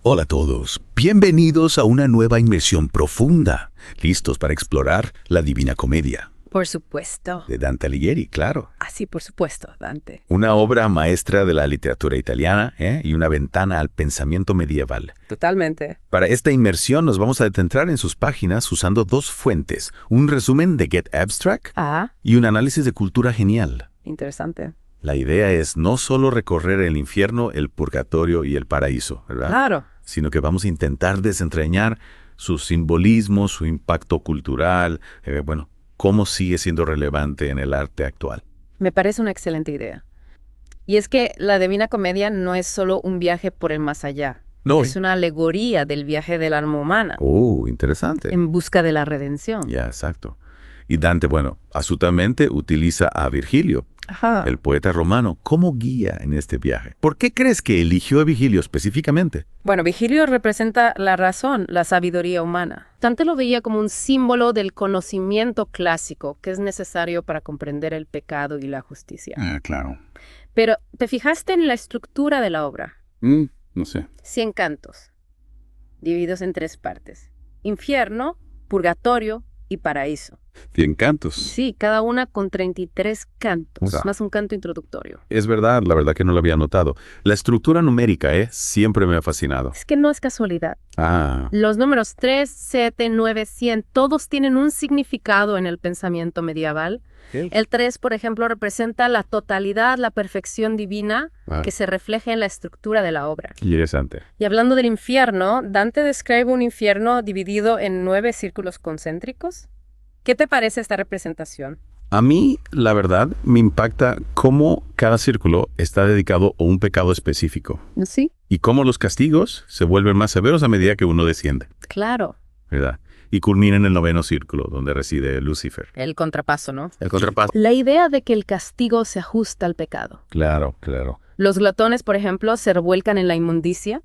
Hola a todos, bienvenidos a una nueva inmersión profunda, listos para explorar la Divina Comedia, Por supuesto. de Dante Alighieri, claro. Así, por supuesto, Dante. Una obra maestra de la literatura italiana, y una ventana al pensamiento medieval. Totalmente. Para esta inmersión nos vamos a adentrar en sus páginas usando dos fuentes, un resumen de Get Abstract Ah, y un análisis de cultura genial. interesante. La idea es no solo recorrer el infierno, el purgatorio y el paraíso, ¿verdad? Claro. Sino que vamos a intentar desentrañar su simbolismo, su impacto cultural, cómo sigue siendo relevante en el arte actual. Me parece una excelente idea. Y es que la Divina Comedia no es solo un viaje por el más allá. No. Es una alegoría del viaje del alma humana Interesante. en busca de la redención. Ya, exacto. Y Dante, astutamente utiliza a Virgilio, Ajá. el poeta romano, como guía en este viaje. ¿Por qué crees que eligió a Virgilio específicamente? Bueno, Virgilio representa la razón, la sabiduría humana. Dante lo veía como un símbolo del conocimiento clásico que es necesario para comprender el pecado y la justicia. Claro. Pero, ¿te fijaste en la estructura de la obra? No sé. 100 cantos, divididos en 3 partes. Infierno, purgatorio y paraíso. 100 cantos. Sí, cada una con 33 cantos, Ura. más un canto introductorio. Es verdad, la verdad que no lo había notado. La estructura numérica, siempre me ha fascinado. Es que no es casualidad. Ah, Los números 3, 7, 9, 100, todos tienen un significado en el pensamiento medieval. El 3, por ejemplo, representa la totalidad, la perfección divina que se refleja en la estructura de la obra. interesante. Y hablando del infierno, Dante describe un infierno dividido en 9 círculos concéntricos. ¿Qué te parece esta representación? A mí, la verdad, me impacta cómo cada círculo está dedicado a un pecado específico Sí. y cómo los castigos se vuelven más severos a medida que uno desciende, Claro. ¿verdad? Y culmina en el 9º círculo, donde reside Lucifer. El contrapaso, ¿no? El contrapaso. La idea de que el castigo se ajusta al pecado. Claro, claro. Los glotones, por ejemplo, se revuelcan en la inmundicia.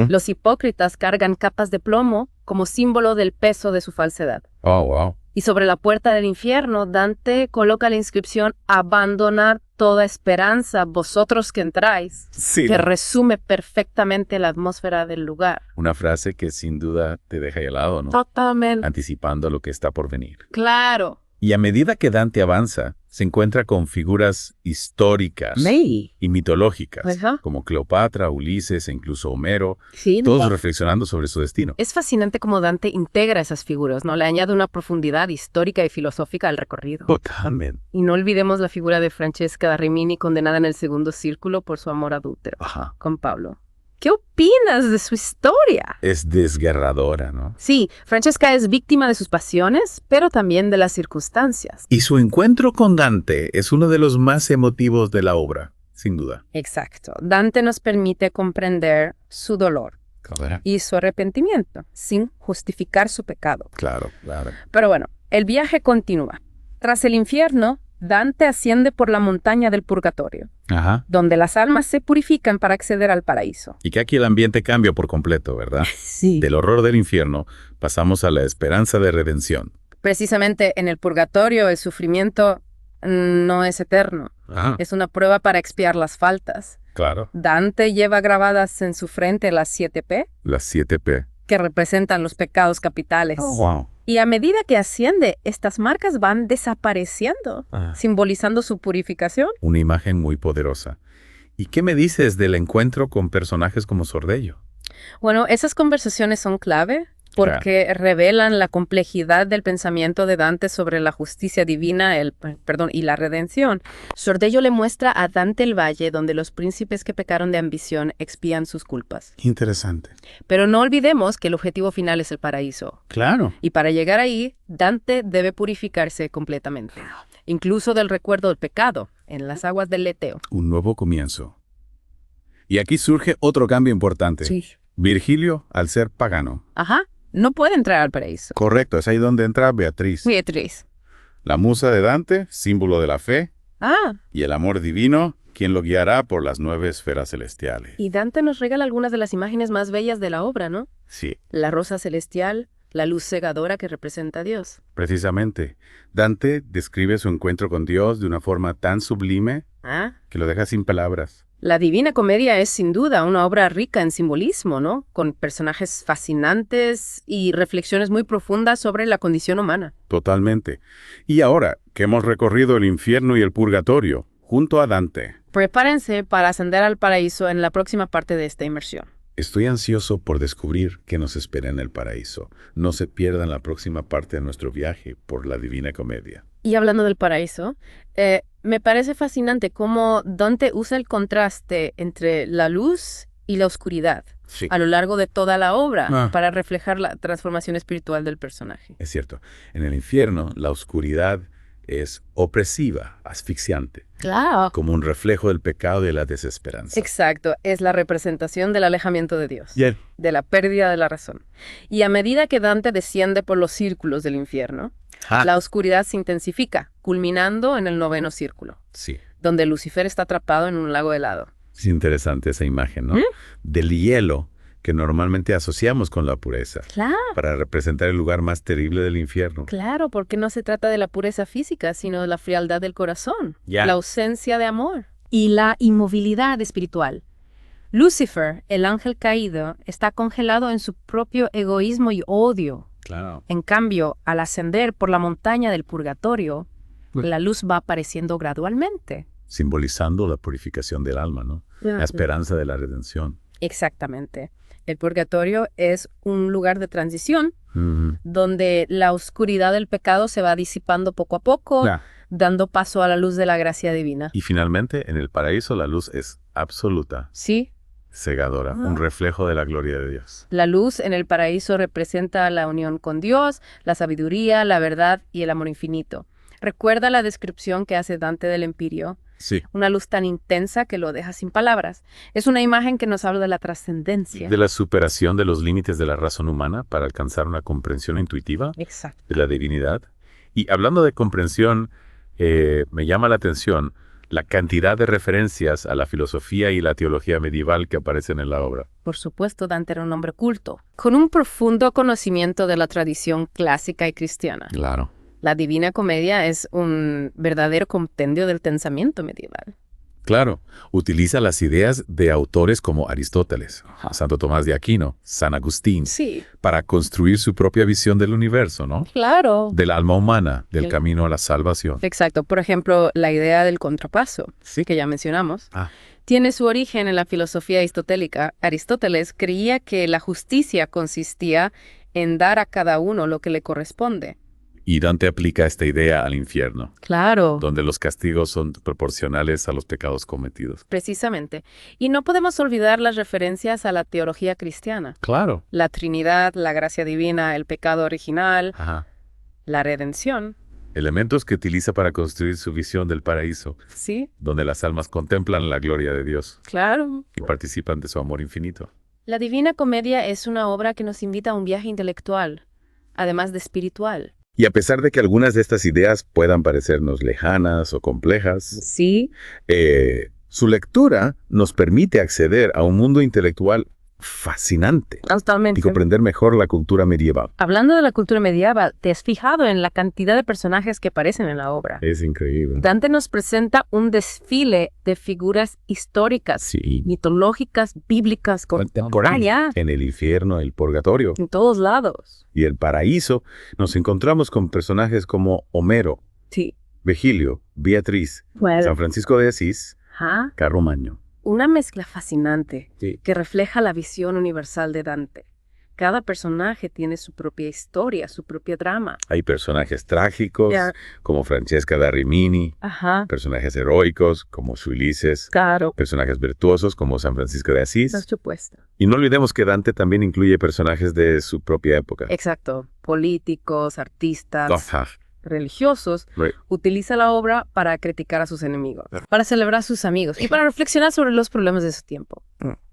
Los hipócritas cargan capas de plomo como símbolo del peso de su falsedad. Oh, wow. Y sobre la puerta del infierno, Dante coloca la inscripción «Abandonad toda esperanza, vosotros que entráis», Sí. que resume perfectamente la atmósfera del lugar. Una frase que sin duda te deja helado, ¿no? Totalmente. Anticipando lo que está por venir. Claro. Y a medida que Dante avanza, se encuentra con figuras históricas y mitológicas, Ajá. como Cleopatra, Ulises e incluso Homero, Sí, todos reflexionando sobre su destino. es fascinante cómo Dante integra esas figuras, ¿no? Le añade una profundidad histórica y filosófica al recorrido. Totalmente. Y no olvidemos la figura de Francesca da Rimini, condenada en el 2º círculo por su amor adúltero Ajá. con Pablo. ¿Qué opinas de su historia? Es desgarradora, ¿no? Sí, Francesca es víctima de sus pasiones, pero también de las circunstancias. Y su encuentro con Dante es uno de los más emotivos de la obra, sin duda. Exacto. Dante nos permite comprender su dolor y su arrepentimiento, sin justificar su pecado. Claro, claro. Pero bueno, el viaje continúa. Tras el infierno, Dante asciende por la montaña del purgatorio, Ajá. donde las almas se purifican para acceder al paraíso. Y que aquí el ambiente cambia por completo, ¿verdad? Sí. Del horror del infierno pasamos a la esperanza de redención. Precisamente en el purgatorio el sufrimiento no es eterno. Ajá. Es una prueba para expiar las faltas. Claro. Dante lleva grabadas en su frente las 7 P, Las 7 P. que representan los pecados capitales. Wow. Y a medida que asciende, estas marcas van desapareciendo, simbolizando su purificación. Una imagen muy poderosa. ¿Y qué me dices del encuentro con personajes como Sordello? Bueno, esas conversaciones son clave porque revelan la complejidad del pensamiento de Dante sobre la justicia divina y la redención. Sordello le muestra a Dante el valle donde los príncipes que pecaron de ambición expían sus culpas. Interesante. Pero no olvidemos que el objetivo final es el paraíso. Claro. Y para llegar ahí, Dante debe purificarse completamente, incluso del recuerdo del pecado, en las aguas del Leteo. Un nuevo comienzo. Y aquí surge otro cambio importante. Virgilio, al ser pagano. Ajá, no puede entrar al paraíso. Correcto, es ahí donde entra Beatriz. Beatriz. La musa de Dante, símbolo de la fe, y el amor divino, quien lo guiará por las 9 esferas celestiales. Y Dante nos regala algunas de las imágenes más bellas de la obra, ¿no? Sí, La rosa celestial, la luz cegadora que representa a Dios. precisamente. Dante describe su encuentro con Dios de una forma tan sublime Ah, que lo deja sin palabras. La Divina Comedia es sin duda una obra rica en simbolismo, ¿no? Con personajes fascinantes y reflexiones muy profundas sobre la condición humana. Totalmente. Y ahora que hemos recorrido el infierno y el purgatorio, junto a Dante, Prepárense para ascender al paraíso en la próxima parte de esta inmersión. estoy ansioso por descubrir qué nos espera en el paraíso. No se pierdan la próxima parte de nuestro viaje por la Divina Comedia. Y hablando del paraíso, me parece fascinante cómo Dante usa el contraste entre la luz y la oscuridad Sí. a lo largo de toda la obra Ah. para reflejar la transformación espiritual del personaje. Es cierto. En el infierno, la oscuridad es opresiva, asfixiante, Claro. como un reflejo del pecado y de la desesperanza. Exacto, es la representación del alejamiento de Dios, Bien. de la pérdida de la razón. Y a medida que Dante desciende por los círculos del infierno, la oscuridad se intensifica, culminando en el 9º círculo, Sí. donde Lucifer está atrapado en un lago helado. Es interesante esa imagen, ¿no? Del hielo que normalmente asociamos con la pureza, Claro. para representar el lugar más terrible del infierno. Claro, porque no se trata de la pureza física, sino de la frialdad del corazón, Ya. la ausencia de amor y la inmovilidad espiritual. Lucifer, el ángel caído, está congelado en su propio egoísmo y odio. Claro. En cambio, al ascender por la montaña del purgatorio, la luz va apareciendo gradualmente. Simbolizando la purificación del alma, ¿no? La esperanza de la redención. Exactamente. El purgatorio es un lugar de transición Ujú. donde la oscuridad del pecado se va disipando poco a poco, Ya. dando paso a la luz de la gracia divina. Y finalmente, en el paraíso, la luz es absoluta, Sí, cegadora, un reflejo de la gloria de Dios. la luz en el paraíso representa la unión con Dios, la sabiduría, la verdad y el amor infinito. Recuerda la descripción que hace Dante del Empirio, Sí. una luz tan intensa que lo deja sin palabras. Es una imagen que nos habla de la trascendencia. De la superación de los límites de la razón humana para alcanzar una comprensión intuitiva Exacto. de la divinidad. Y hablando de comprensión, me llama la atención la cantidad de referencias a la filosofía y la teología medieval que aparecen en la obra. Por supuesto, Dante era un hombre culto, con un profundo conocimiento de la tradición clásica y cristiana. Claro. La Divina Comedia es un verdadero compendio del pensamiento medieval. Claro, utiliza las ideas de autores como Aristóteles, Santo Tomás de Aquino, San Agustín, Sí, para construir su propia visión del universo, ¿no? claro. Del alma humana, del Sí. camino a la salvación. Exacto. Por ejemplo, la idea del contrapaso, Sí. que ya mencionamos, Ah. tiene su origen en la filosofía aristotélica. Aristóteles creía que la justicia consistía en dar a cada uno lo que le corresponde. Y Dante aplica esta idea al infierno, Claro. donde los castigos son proporcionales a los pecados cometidos. Precisamente. Y no podemos olvidar las referencias a la teología cristiana. Claro. La Trinidad, la gracia divina, el pecado original, Ajá. la redención. Elementos que utiliza para construir su visión del paraíso, Sí, donde las almas contemplan la gloria de Dios claro. y participan de su amor infinito. La Divina Comedia es una obra que nos invita a un viaje intelectual, además de espiritual. Y a pesar de que algunas de estas ideas puedan parecernos lejanas o complejas, Sí. su lectura nos permite acceder a un mundo intelectual fascinante Totalmente. y comprender mejor la cultura medieval. Hablando de la cultura medieval, ¿te has fijado en la cantidad de personajes que aparecen en la obra? Es increíble. Dante nos presenta un desfile de figuras históricas, Sí. mitológicas, bíblicas, contemporáneas, En el infierno, el purgatorio en todos lados. y el paraíso, nos encontramos con personajes como Homero, Sí. Virgilio, Beatriz, San Francisco de Asís, Ajá. Carromaño. Una mezcla fascinante Sí. que refleja la visión universal de Dante. Cada personaje tiene su propia historia, su propio drama. Hay personajes trágicos, Ya. como Francesca da Rimini, Ajá. personajes heroicos, como su Ulises, Claro. personajes virtuosos, como San Francisco de Asís. Por supuesto. Y no olvidemos que Dante también incluye personajes de su propia época. Exacto. Políticos, artistas, Ajá. religiosos. Right. Utiliza la obra para criticar a sus enemigos, para celebrar a sus amigos y para reflexionar sobre los problemas de su tiempo.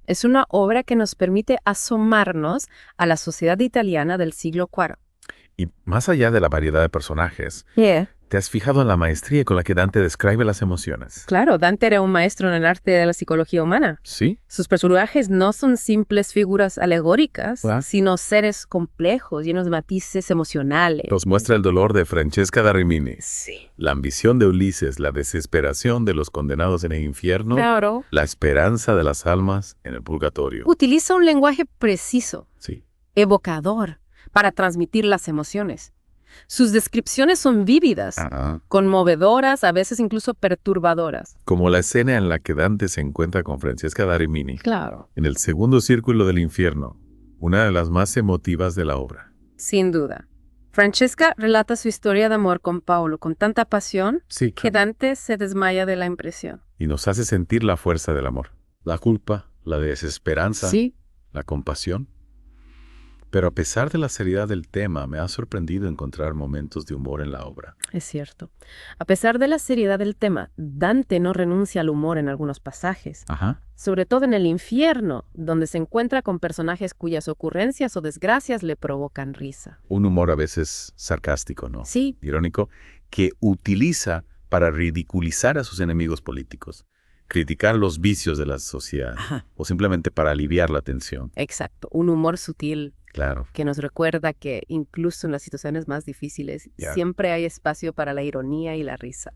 Es una obra que nos permite asomarnos a la sociedad italiana del siglo IV. Y más allá de la variedad de personajes, ¿Te has fijado en la maestría con la que Dante describe las emociones? Claro, Dante era un maestro en el arte de la psicología humana. Sí. Sus personajes no son simples figuras alegóricas, Ah. sino seres complejos, llenos de matices emocionales. Nos muestra el dolor de Francesca da Rimini, Sí. la ambición de Ulises, la desesperación de los condenados en el infierno, Claro. la esperanza de las almas en el purgatorio. Utiliza un lenguaje preciso, Sí. evocador, para transmitir las emociones. Sus descripciones son vívidas, conmovedoras, a veces incluso perturbadoras. Como la escena en la que Dante se encuentra con Francesca da Rimini, Claro. en el segundo círculo del infierno, una de las más emotivas de la obra. Sin duda. Francesca relata su historia de amor con Paolo con tanta pasión Sí, que Dante se desmaya de la impresión. y nos hace sentir la fuerza del amor, la culpa, la desesperanza, Sí, la compasión. Pero a pesar de la seriedad del tema, me ha sorprendido encontrar momentos de humor en la obra. es cierto. A pesar de la seriedad del tema, Dante no renuncia al humor en algunos pasajes, Ajá. sobre todo en el infierno, donde se encuentra con personajes cuyas ocurrencias o desgracias le provocan risa. Un humor a veces sarcástico, ¿no? Sí, Irónico, que utiliza para ridiculizar a sus enemigos políticos, criticar los vicios de la sociedad, ajá, o simplemente para aliviar la tensión. exacto. Un humor sutil Claro. que nos recuerda que incluso en las situaciones más difíciles Ya. siempre hay espacio para la ironía y la risa.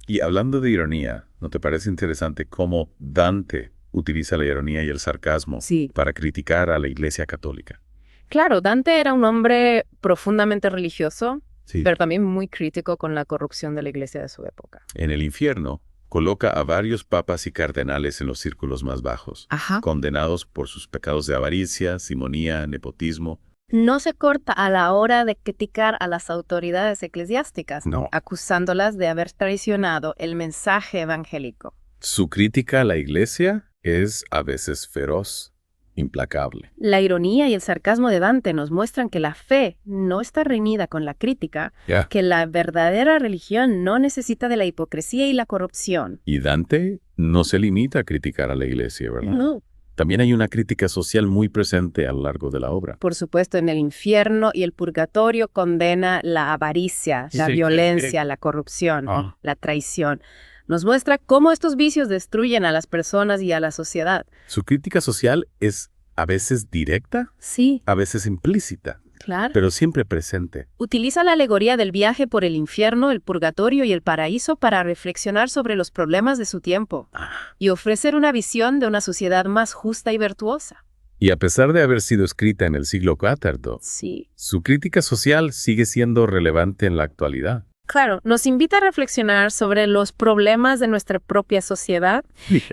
Y hablando de ironía, ¿no te parece interesante cómo Dante utiliza la ironía y el sarcasmo Sí. para criticar a la Iglesia Católica? Claro, Dante era un hombre profundamente religioso, Sí. pero también muy crítico con la corrupción de la iglesia de su época. En el infierno, coloca a varios papas y cardenales en los círculos más bajos, Ajá. condenados por sus pecados de avaricia, simonía, nepotismo. No se corta a la hora de criticar a las autoridades eclesiásticas, No. acusándolas de haber traicionado el mensaje evangélico. Su crítica a la Iglesia es a veces feroz, implacable. La ironía y el sarcasmo de Dante nos muestran que la fe no está reñida con la crítica, que la verdadera religión no necesita de la hipocresía y la corrupción. Y Dante no se limita a criticar a la Iglesia, ¿verdad? No. También hay una crítica social muy presente a lo largo de la obra. Por supuesto, en el infierno y el purgatorio condena la avaricia, la Sí. violencia, la corrupción, Ah. la traición. Nos muestra cómo estos vicios destruyen a las personas y a la sociedad. Su crítica social es a veces directa, Sí, a veces implícita, claro. pero siempre presente. Utiliza la alegoría del viaje por el infierno, el purgatorio y el paraíso para reflexionar sobre los problemas de su tiempo y ofrecer una visión de una sociedad más justa y virtuosa. Y a pesar de haber sido escrita en el siglo IV, Sí. su crítica social sigue siendo relevante en la actualidad. Claro, nos invita a reflexionar sobre los problemas de nuestra propia sociedad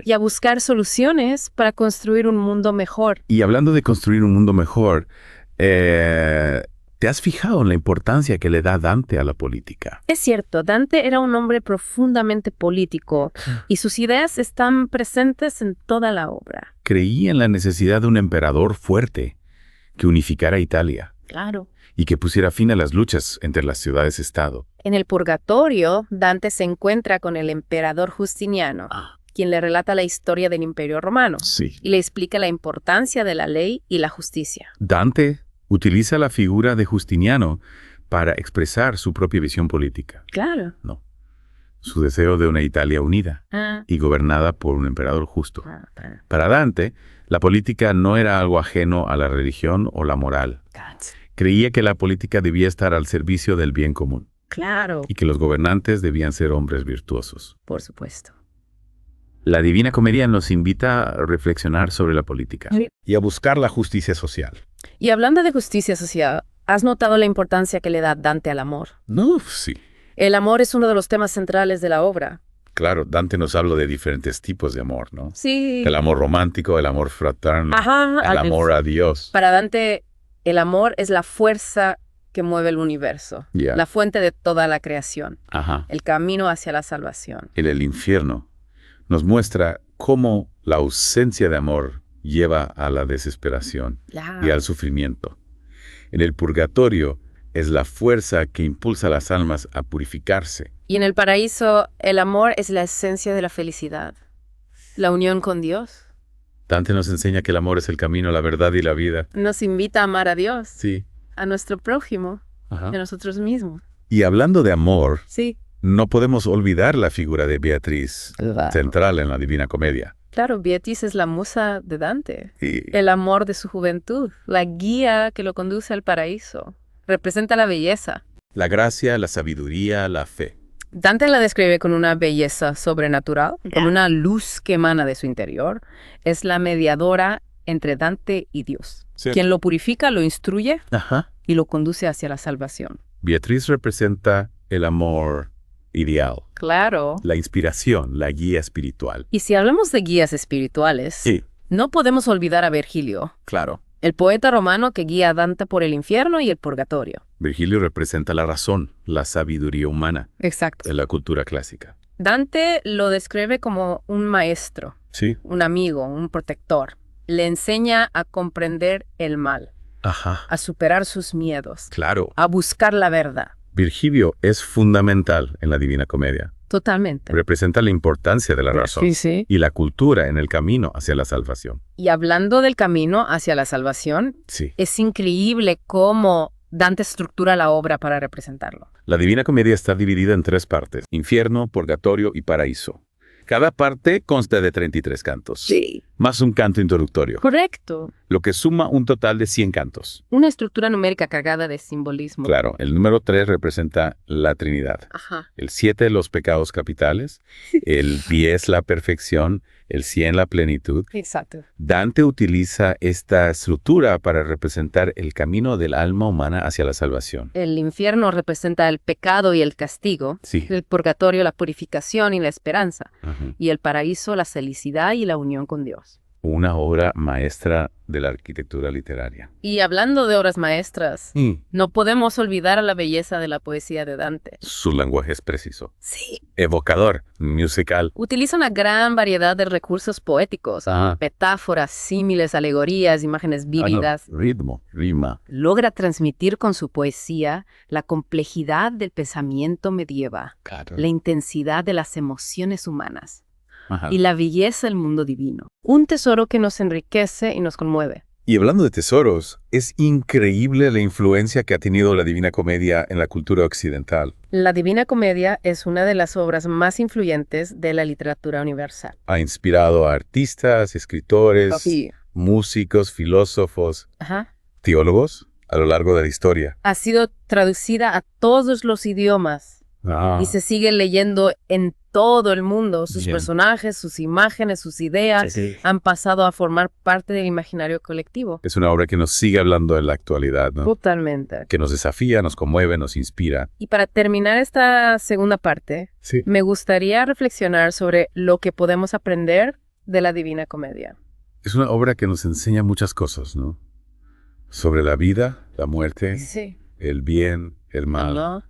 y a buscar soluciones para construir un mundo mejor. Y hablando de construir un mundo mejor, ¿te has fijado en la importancia que le da Dante a la política? Es cierto, Dante era un hombre profundamente político y sus ideas están presentes en toda la obra. Creía en la necesidad de un emperador fuerte que unificara Italia Claro. y que pusiera fin a las luchas entre las ciudades-estado. En el purgatorio, Dante se encuentra con el emperador Justiniano, quien le relata la historia del Imperio Romano Sí. y le explica la importancia de la ley y la justicia. Dante utiliza la figura de Justiniano para expresar su propia visión política. Claro. No. Su deseo de una Italia unida y gobernada por un emperador justo. Para Dante, la política no era algo ajeno a la religión o la moral. Creía que la política debía estar al servicio del bien común Claro. y que los gobernantes debían ser hombres virtuosos. Por supuesto. La Divina Comedia nos invita a reflexionar sobre la política Sí. y a buscar la justicia social. Y hablando de justicia social, ¿has notado la importancia que le da Dante al amor? No, sí. El amor es uno de los temas centrales de la obra. Claro, Dante nos habla de diferentes tipos de amor, ¿no? Sí. El amor romántico, el amor fraterno, Ajá. el amor a Dios. Para Dante, el amor es la fuerza que mueve el universo, Ya. la fuente de toda la creación, Ajá. el camino hacia la salvación. En el infierno nos muestra cómo la ausencia de amor lleva a la desesperación y al sufrimiento. En el purgatorio es la fuerza que impulsa a las almas a purificarse. Y en el paraíso, el amor es la esencia de la felicidad, la unión con Dios. Dante nos enseña que el amor es el camino, la verdad y la vida. Nos invita a amar a Dios, Sí. a nuestro prójimo, Ajá. y a nosotros mismos. Y hablando de amor, Sí. no podemos olvidar la figura de Beatriz, central en la Divina Comedia. Claro, Beatriz es la musa de Dante, Y el amor de su juventud, la guía que lo conduce al paraíso. Representa la belleza. la gracia, la sabiduría, la fe. Dante la describe con una belleza sobrenatural, con una luz que emana de su interior. Es la mediadora entre Dante y Dios. Sí. Quien lo purifica, lo instruye Ajá. y lo conduce hacia la salvación. Beatriz representa el amor ideal, Claro. la inspiración, la guía espiritual. Y si hablamos de guías espirituales, Sí, no podemos olvidar a Virgilio, claro. el poeta romano que guía a Dante por el infierno y el purgatorio. Virgilio representa la razón, la sabiduría humana Exacto. en la cultura clásica. Dante lo describe como un maestro, Sí. un amigo, un protector. Le enseña a comprender el mal, Ajá. a superar sus miedos, Claro. a buscar la verdad. Virgilio es fundamental en la Divina Comedia. Totalmente. Representa la importancia de la razón Sí, sí. y la cultura en el camino hacia la salvación. Y hablando del camino hacia la salvación, Sí. es increíble cómo Dante estructura la obra para representarlo. La Divina Comedia está dividida en 3 partes: infierno, purgatorio y paraíso. Cada parte consta de 33 cantos, más un canto introductorio, Correcto. lo que suma un total de 100 cantos. Una estructura numérica cargada de simbolismo. Claro, el número 3 representa la Trinidad, Ajá. el 7 los pecados capitales, el 10 la perfección, el 100 la plenitud. Exacto. Dante utiliza esta estructura para representar el camino del alma humana hacia la salvación. El infierno representa el pecado y el castigo. Sí. El purgatorio, la purificación y la esperanza. Ajá. Y el paraíso, la felicidad y la unión con Dios. Una obra maestra de la arquitectura literaria. Y hablando de obras maestras, no podemos olvidar la belleza de la poesía de Dante. Su lenguaje es preciso, Sí. evocador, musical. Utiliza una gran variedad de recursos poéticos, Ajá. metáforas, símiles, alegorías, imágenes vívidas. Ritmo, rima. Logra transmitir con su poesía la complejidad del pensamiento medieval, Claro. la intensidad de las emociones humanas Ajá. y la belleza del mundo divino. Un tesoro que nos enriquece y nos conmueve. Y hablando de tesoros, es increíble la influencia que ha tenido la Divina Comedia en la cultura occidental. La Divina Comedia es una de las obras más influyentes de la literatura universal. Ha inspirado a artistas, escritores, músicos, filósofos, Ajá. teólogos a lo largo de la historia. Ha sido traducida a todos los idiomas y se sigue leyendo en todo el mundo. Sus Bien. personajes, sus imágenes, sus ideas han pasado a formar parte del imaginario colectivo. Es una obra que nos sigue hablando en la actualidad, ¿no? Totalmente. Que nos desafía, nos conmueve, nos inspira. Y para terminar esta segunda parte, Sí. me gustaría reflexionar sobre lo que podemos aprender de la Divina Comedia. Es una obra que nos enseña muchas cosas, ¿no? Sobre la vida, la muerte, Sí. el bien, el mal, ¿No?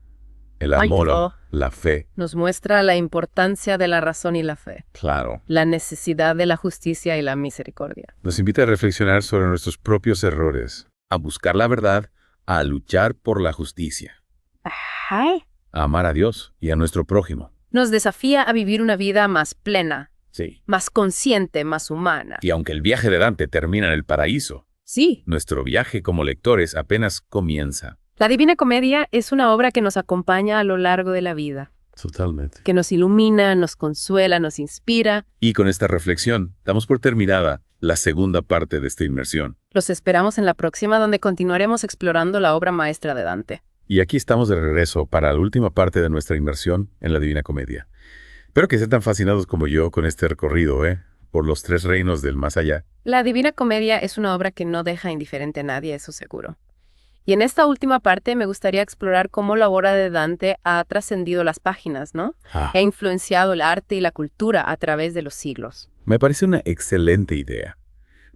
el amor, Ay, la fe. Nos muestra la importancia de la razón y la fe, Claro. la necesidad de la justicia y la misericordia. Nos invita a reflexionar sobre nuestros propios errores, a buscar la verdad, a luchar por la justicia, Ajá. a amar a Dios y a nuestro prójimo. Nos desafía a vivir una vida más plena, Sí. más consciente, más humana. Y aunque el viaje de Dante termina en el paraíso, Sí. nuestro viaje como lectores apenas comienza. La Divina Comedia es una obra que nos acompaña a lo largo de la vida, Totalmente. que nos ilumina, nos consuela, nos inspira. Y con esta reflexión, damos por terminada la segunda parte de esta inmersión. Los esperamos en la próxima, donde continuaremos explorando la obra maestra de Dante. Y aquí estamos de regreso para la última parte de nuestra inmersión en la Divina Comedia. Espero que estén tan fascinados como yo con este recorrido, por los 3 reinos del más allá. La Divina Comedia es una obra que no deja indiferente a nadie, eso seguro. Y en esta última parte me gustaría explorar cómo la obra de Dante ha trascendido las páginas, ¿no? Ha influenciado el arte y la cultura a través de los siglos. Me parece una excelente idea,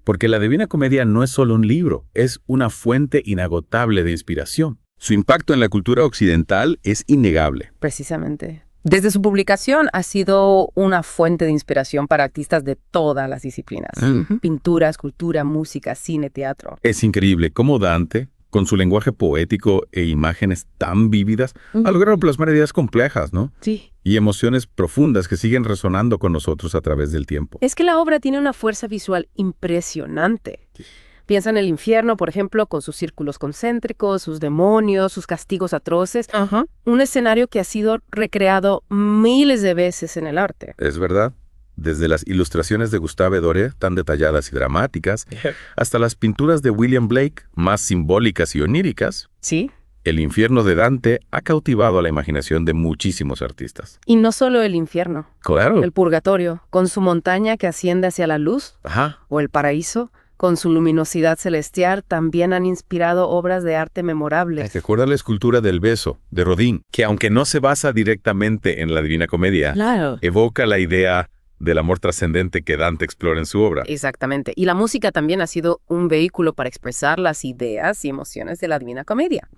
porque la Divina Comedia no es solo un libro, es una fuente inagotable de inspiración. Su impacto en la cultura occidental es innegable. Precisamente. Desde su publicación ha sido una fuente de inspiración para artistas de todas las disciplinas. Pintura, escultura, música, cine, teatro. Es increíble cómo Dante, con su lenguaje poético e imágenes tan vívidas, ha logrado plasmar ideas complejas, ¿no? Sí. Y emociones profundas que siguen resonando con nosotros a través del tiempo. Es que la obra tiene una fuerza visual impresionante. Piensa en el infierno, por ejemplo, con sus círculos concéntricos, sus demonios, sus castigos atroces. Un escenario que ha sido recreado miles de veces en el arte. Es verdad. Desde las ilustraciones de Gustave Doré, tan detalladas y dramáticas, hasta las pinturas de William Blake, más simbólicas y oníricas. Sí. El infierno de Dante ha cautivado a la imaginación de muchísimos artistas. Y no solo el infierno. Claro. El purgatorio, con su montaña que asciende hacia la luz. O el paraíso, con su luminosidad celestial, también han inspirado obras de arte memorables. Recuerda la escultura del beso, de Rodin, que aunque no se basa directamente en la Divina Comedia, evoca la idea del amor trascendente que Dante explora en su obra. Exactamente. Y la música también ha sido un vehículo para expresar las ideas y emociones de la Divina Comedia.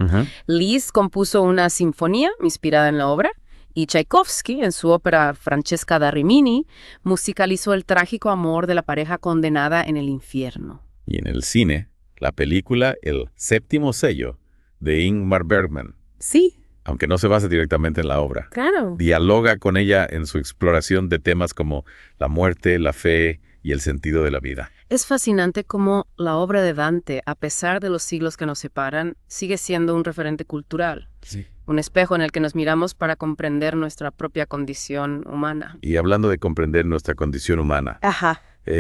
Liszt compuso una sinfonía inspirada en la obra, y Tchaikovsky, en su ópera Francesca da Rimini, musicalizó el trágico amor de la pareja condenada en el infierno. Y en el cine, la película El séptimo sello, de Ingmar Bergman. Sí. Aunque no se basa directamente en la obra. Claro. Dialoga con ella en su exploración de temas como la muerte, la fe y el sentido de la vida. Es fascinante cómo la obra de Dante, a pesar de los siglos que nos separan, sigue siendo un referente cultural. Sí. Un espejo en el que nos miramos para comprender nuestra propia condición humana. Y hablando de comprender nuestra condición humana,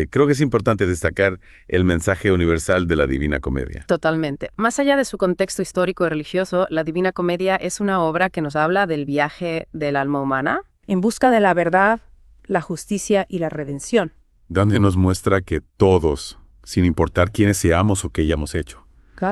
creo que es importante destacar el mensaje universal de la Divina Comedia. Totalmente. Más allá de su contexto histórico y religioso, la Divina Comedia es una obra que nos habla del viaje del alma humana en busca de la verdad, la justicia y la redención. Dante nos muestra que todos, sin importar quiénes seamos o qué hayamos hecho,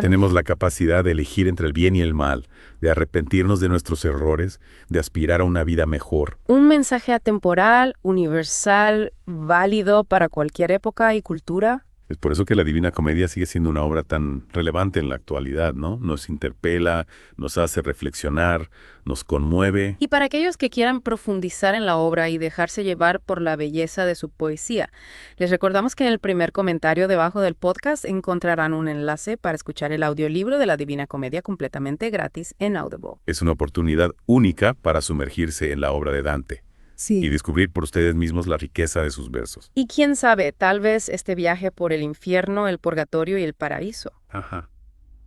tenemos la capacidad de elegir entre el bien y el mal, de arrepentirnos de nuestros errores, de aspirar a una vida mejor. Un mensaje atemporal, universal, válido para cualquier época y cultura. Es por eso que la Divina Comedia sigue siendo una obra tan relevante en la actualidad, ¿no? Nos interpela, nos hace reflexionar, nos conmueve. Y para aquellos que quieran profundizar en la obra y dejarse llevar por la belleza de su poesía, les recordamos que en el primer comentario debajo del podcast encontrarán un enlace para escuchar el audiolibro de la Divina Comedia completamente gratis en Audible. Es una oportunidad única para sumergirse en la obra de Dante. Sí. Y descubrir por ustedes mismos la riqueza de sus versos. Y quién sabe, tal vez este viaje por el infierno, el purgatorio y el paraíso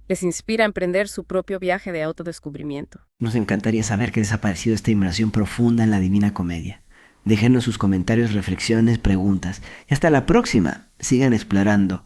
les inspira a emprender su propio viaje de autodescubrimiento. Nos encantaría saber qué les ha parecido esta inmersión profunda en la Divina Comedia. Déjenos sus comentarios, reflexiones, preguntas. Y hasta la próxima. Sigan explorando